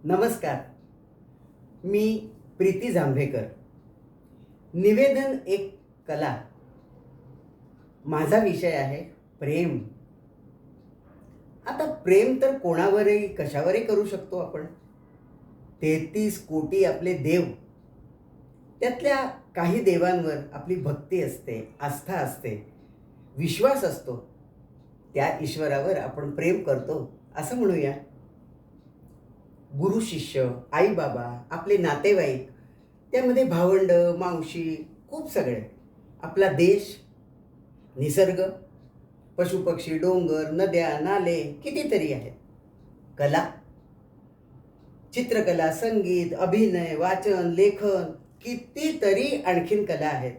नमस्कार. मी प्रीती जांभेकर. निवेदन एक कला. माझा विषय आहे प्रेम. आता प्रेम तर कोणावरही कशावरही करू शकतो आपण. 33 कोटी आपले देव, त्यातल्या काही देवांवर आपली भक्ती असते, आस्था असते, विश्वास असतो. त्या ईश्वरावर आपण प्रेम करतो असं म्हणूया. गुरु शिष्य, आई बाबा, आपले नातेवाईक, त्यामध्ये भावंड, मावशी, खूप सगळे, आपला देश, निसर्ग, पशुपक्षी, डोंगर, नद्या, नाले कितीतरी आहेत. कला, चित्रकला, संगीत, अभिनय, वाचन, लेखन, कितीतरी आणखीन कला आहेत.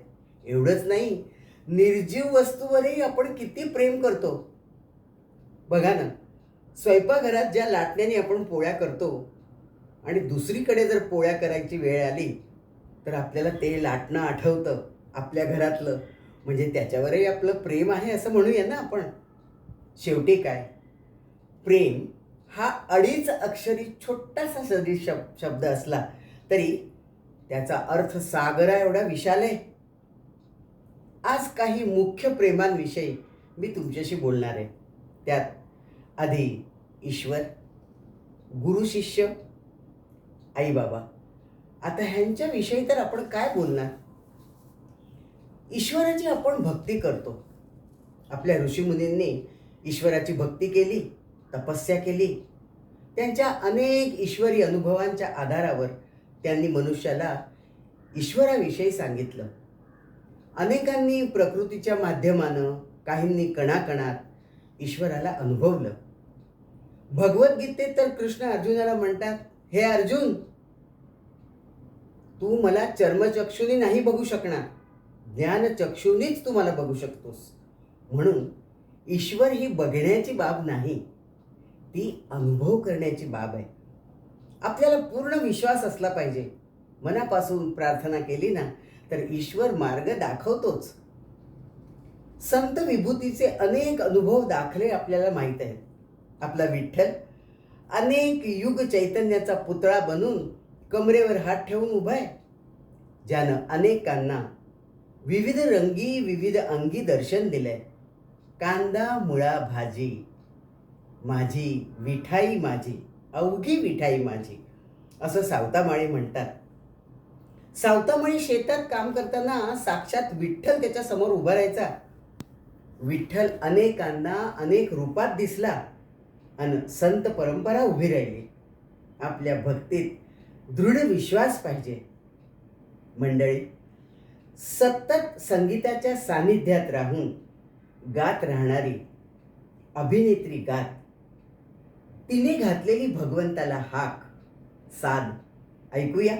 एवढंच नाही, निर्जीव वस्तूवरही आपण किती प्रेम करतो. बघा ना, स्वयंपाकघरात ज्या लाटण्याने आपण पोळ्या करतो आणि दुसरीकडे जर पोळ्या करायची वेळ आली तर आपल्याला ते लाटणं आठवतं आपल्या घरातलं, म्हणजे त्याच्यावरही आपलं प्रेम आहे असं म्हणूया ना आपण. शेवटी काय, प्रेम हा 2.5 अक्षरी छोटासा जरी शब्द असला तरी त्याचा अर्थ सागरा एवढा विशाल आहे. आज काही मुख्य प्रेमांविषयी मी तुमच्याशी बोलणार आहे. त्यात आधी ईश्वर, गुरु शिष्य, आई बाबा. आता ह्यांच्याविषयी तर आपण काय बोलणार. ईश्वराची आपण भक्ती करतो. आपल्या ऋषीमुनींनी ईश्वराची भक्ती केली, तपस्या केली. त्यांच्या अनेक ईश्वरी अनुभवांच्या आधारावर त्यांनी मनुष्याला ईश्वराविषयी सांगितलं. अनेकांनी प्रकृतीच्या माध्यमानं, काहींनी कणाकणात ईश्वराला अनुभवलं. भगवद्गीतेत तर कृष्ण अर्जुनाला म्हणतात, हे अर्जुन, तू मला चर्मचक्षुनी नाही बघू शकणार, ज्ञानचक्षुनीच तू मला बघू शकतोस. म्हणून ईश्वर ही बघण्याची बाब नाही, ती अनुभव करण्याची बाब आहे. आपल्याला पूर्ण विश्वास असला पाहिजे. मनापासून प्रार्थना केली ना तर ईश्वर मार्ग दाखवतोच. संत विभूतीचे अनेक अनुभव दाखले आपल्याला माहीत आहेत. आपला विठ्ठल अनेक युग चैतन्याचा पुतळा बनून कमरेवर हात ठेवून उभा आहे, ज्यानं अनेकांना विविध रंगी विविध अंगी दर्शन दिलंय. कांदा मुळा भाजी माझी विठाई माझी, अवघी विठाई माझी, असं सावतामाळी म्हणतात. सावतामाळी शेतात काम करताना साक्षात विठ्ठल त्याच्या समोर उभा राहायचा. विठ्ठल अनेकांना अनेक रूपात दिसला आणि संत परंपरा उभी राहिली. आपल्या भक्तीत दृढ विश्वास पाहिजे. मंडळी, सतत संगीताच्या सानिध्यात राहून गात राहणारी अभिनेत्री गात, तिने घातलेली भगवंताला हाक, साद ऐकूया.